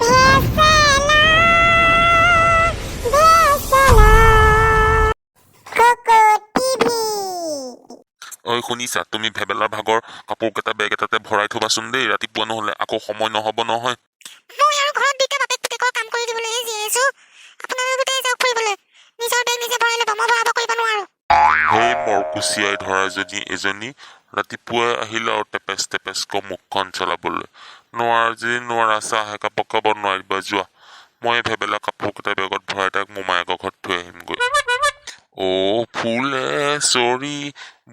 ভেচেলা ভেচেলা Koko TV. ঐ শুনিছা, তুমি ভেবেলাৰ ভাগৰ কাপোৰকেইটা বেগ এটাতে ভৰাই থবাচোন দেই, ৰাতিপুৱা নহ'লে আকৌ সময় নহ'ব নহয়। মই আৰু ঘৰত দুটা বাপেক পুতেকৰ কাম কৰি দিবলৈ জীয়াই আছো। আপোনালোক দুটাই যাওক ফুৰিবলৈ। নিজৰ বেগ নিজে ভৰাই ল'ব, মই ভৰাব কৰিব নোৱাৰো। সেই মৰকুচিয়াই ধৰা এজনী ৰাতিপুৱাই আহিলে আৰু টেপেচ টেপেচকৈ মুখখন চলাবলৈ। নোৱাৰা যদি নোৱাৰা, চাহ একাপ পকাব নোৱাৰিবা, যোৱা। মই ভেবেলা কাপোৰকেইটা বেগত ভৰাই তাক মোমায়েকৰ ঘৰত থৈ আহিমগৈ। অ' ফুলে চৰি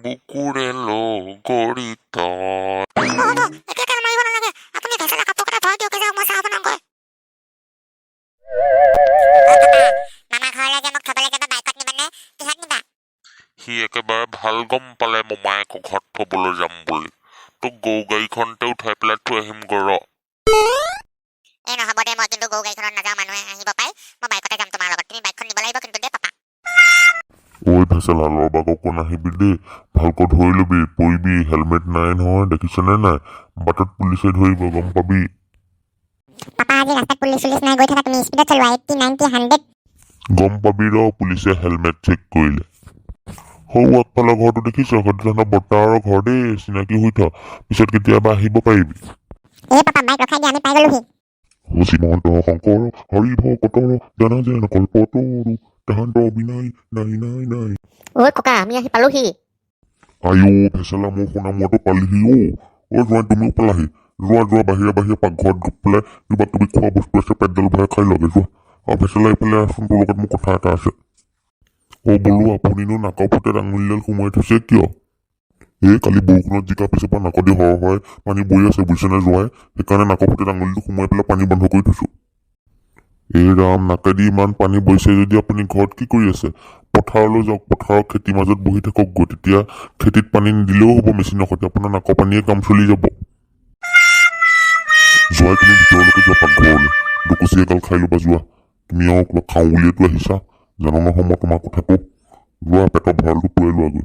বুকুৰে লগৰি তই। হ'ব এতিয়া তেল মাৰিব নালাগে। আপুনি ভেচেলা কাপোৰকেইটা ভৰাই দিয়ক, যাওক, মই চাহ বনাওঁগৈ। মামা ঘৰলৈ যে মোক থবলৈ যাব, বাইকত নিবানে কিহত নিবা? সি একেবাৰে ভাল গম পালে মোমায়েকৰ ঘৰত থবলৈ যাম বুলি। তোক গৰু গাড়ীখনতে উঠাই পেলাই থৈ আহিমগৈ ৰ। এই নহ'ব দে, মই কিন্তু গৰু গাড়ীখনত নাযাওঁ, মানুহে আহিব পাই। মই বাইকতে যাম তোমাৰ লগত। তুমি বাইকখন নিব লাগিব কিন্তু দেই পাপা। ঐ ভেচেলা, লৰবাগকো নাহিবি দেই, ভালকৈ ধৰি লবি, পৰিবি। হেলমেট নাই নহয়, দেখিছনে নাই? বাটত পুলিচে ধৰিব, গম পাবি। পাপা আজি ৰাস্তাত পুলিচ চুলিচ নাই, গৈ থাকা তুমি স্পীডত চলোৱা, 80 90 100। গম পাবি ৰ, পুলিচে হেলমেট চেক কৰিলে। সৌ আগফালৰ ঘৰটো দেখিছ? সেইটো তহঁতৰ বৰ্তাৰ ঘৰ দেই, চিনাকি হৈ থ, পিছত কেতিয়াবা আহিব পাৰিবি। এই পাপা বাইক ৰখাই দিয়া, আমি পাই গলোহি। শ্ৰীমন্ত শংকৰ হৰি ভকতৰ জানা যেন কল্পতৰু তাহান্তৰ বিনাই নাই নাই নাই। ঐ ককা, আমি আহি পালোহি। আইঅ ভেচেলা, মোৰ শুনা মতো পালিহি অ'। যোৱা, তুমিও পালাহি। যোৱা বাহিৰে বাহিৰে পাকঘৰত গৈ পেলাই কিবা কিবি খোৱা বস্তু আছে, পেটডাল ভৰাই খাই লগে যোৱা। আৰু ভেচেলা এইফালে আছোন, তোৰ লগত মোৰ কথা এটা আছে। বোলো আপুনিনো নাকৰ ফুটাত আঙুলিডাল সোমোৱাই থৈছে কিয়? কালি বৰষুণত জিকা পিছৰ পৰা নাকদি সৰহ পানী বৈ আছে, বুজিছেনে যোৱাই? সেইকাৰণে নাকৰ ফুটাত আঙুলিটো সোমোৱাই পেলাই পানী বন্ধ কৰি থৈছো। ৰাম, নাকেদি ইমান পানী বৈছে যদি আপুনি ঘৰত কি কৰি আছে? পথাৰলৈ যাওক, পথাৰৰ খেতিৰ মাজত বহি থাকক গৈ, তেতিয়া খেতিত পানী নিদিলেও হ'ব, মেচিনৰ সৈতে আপোনাৰ নাকৰ পানীয়ে কাম চলি যাব। যোৱাই তুমি ভিতৰলৈকে যোৱা, পাকঘৰলৈ দুকুচি এগাল খাই ল'বা, যোৱা। তুমি আৰু কিবা খাওঁ বুলিয়েতো আহিছা, জানো নহয় মই তোমাৰ কথাটো। যোৱা, পেটৰ ভঁৰালটো পুৰাই লোৱাগৈ।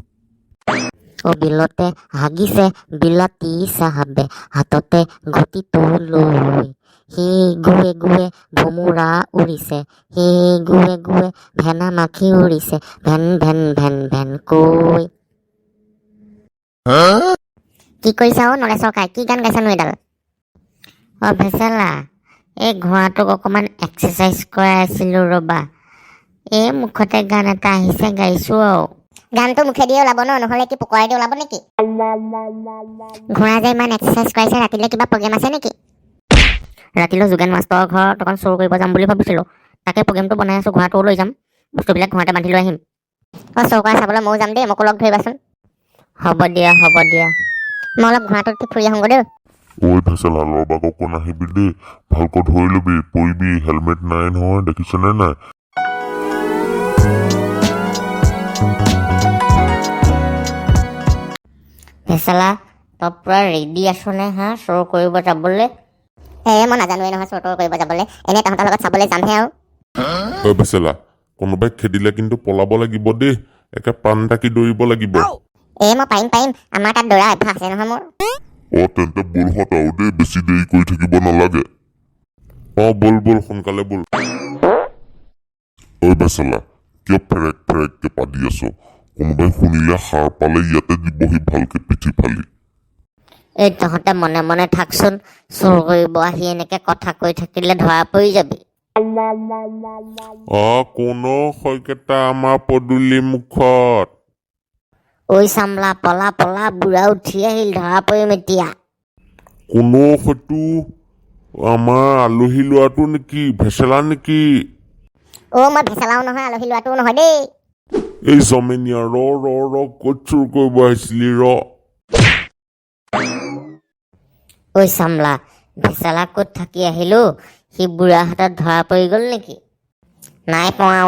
বিলতে হাগিছে বিলাতী চাহাবে, হাততে ঘটিটো লৈ। সেই গুৱে গুৱে ভোমোৰা উৰিছে, সেই গুৱে গুৱে ভেনা মাখি উৰিছে, ভেন ভেন ভেন ভেন কৈ। কি কৰিছা অ নৰেশ্বৰ কাই, কি গান গাইছানো এইডাল? ভেচেলা, এই ঘোঁৰাটোক অকমান এক্সাৰচাইজ কৰাই আছিলো ৰবা। এই মুখতে গান এটা আহিছে, গাইছো আৰু। গানটো মুখেদিয়ে ওলাব ন, নহলে কি পকৰাই দি ওলাব নেকি? ঘোঁৰা যে ইমান এক্সাৰচাইজ কৰাইছে, ৰাতিলৈ কিবা প্ৰগ্ৰেম আছে নেকি? ৰাতিলৈ যোগেন মাষ্টৰৰ ঘৰত অকণ চুৰ কৰিব যাম বুলি ভাবিছিলো, তাকে প্ৰগ্ৰেমটো বনাই আছো। ঘোঁৰাটোও লৈ যাম, বস্তুবিলাক ঘোঁৰাতে বান্ধি লৈ আহিম। চুৰ কৰা চাবলৈ ময়ো যাম দেই, মোকো লগ ধৰিবাচোন। হ'ব দিয়া হ'ব দিয়া, মই অলপ ঘোঁৰাটোত ফুৰি আহোঁগৈ দেই। ঐ ভেচেলা, লৰবাগকো নাহিবি দেই, ভালকৈ ধৰি লবি, পৰিবি। হেলমেট নাই নহয়, দেখিছনে নাই? ভেচেলা, তই পুৰা ৰেডি আছনে হা চুৰ কৰিব যাবলৈ? মই নাজানোৱে নহয় চুৰ কৰিব যাবলৈ, এনেই তহঁতৰ লগত চাবলৈ যামহে আৰু। ভেচেলা, কোনোবাই খেদিলে কিন্তু পলাব লাগিব দেই, একে প্ৰাণ টাকি দৌৰিব লাগিব। মই পাৰিম, আমাৰ তাত দৌৰা অভ্যাস আছে নহয় মোৰ। তেন্তে বলহঁত আৰু দেই, বেছি দেৰি কৰি থাকিব নালাগে। বল সোনকালে বল। ভেচেলা, কিয় ফেৰেক ফেৰেককে পাদি আছ? কোনোবাই শুনিলে সাৰ পালে ইয়াতে দিবহি ভালকে পিঠি ফালি। এই তহঁতে মনে মনে থাকচোন, চুৰ কৰিব আহি এনেকে কথা কৈ থাকিলে ধৰা পৰি যাবি। কোনো শইকেইটা আমাৰ পদূলি মুখত। ঐ চামলা, পলা পলা, বুঢ়া উঠি আহিল, ধৰা পৰিম এতিয়া। কোনো হয়তো আমাৰ আলহী লোৱাটো নেকি? ভেচেলা নেকি? মই ভেচেলাও নহয়, আলহী লোৱাটোও নহয় দেই। এই জমেনীয়া, ৰ ক'ত চুৰ কৰিব আহিছিলি ৰ। ঐ চামলা, ভেচেলা ক'ত থাকি আহিলো? সি বুঢ়া হাতত ধৰা পৰি গল নেকি? নাই পোৱা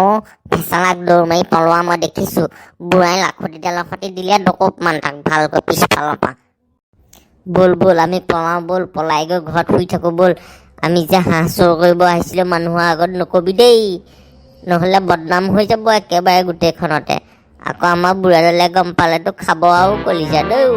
ভেচেলাক দৌৰ মাৰি পলোৱা মই দেখিছো। বুঢ়াই লাখুটিডালৰ সৈতে দিলে দকপমান তাক ভালকৈ পিছফালৰ পৰা। বল আমি পলাও, বল পলাই গৈ ঘৰত শুই থাকো বল। আমি যে হাঁহ চুৰ কৰিব আহিছিলো মানুহৰ আগত নকবি দেই, নহলে বদনাম হৈ যাব একেবাৰে গোটেইখনতে। আকৌ আমাৰ বুঢ়াডালে গম পালেতো খাব আৰু কলিজা দেই।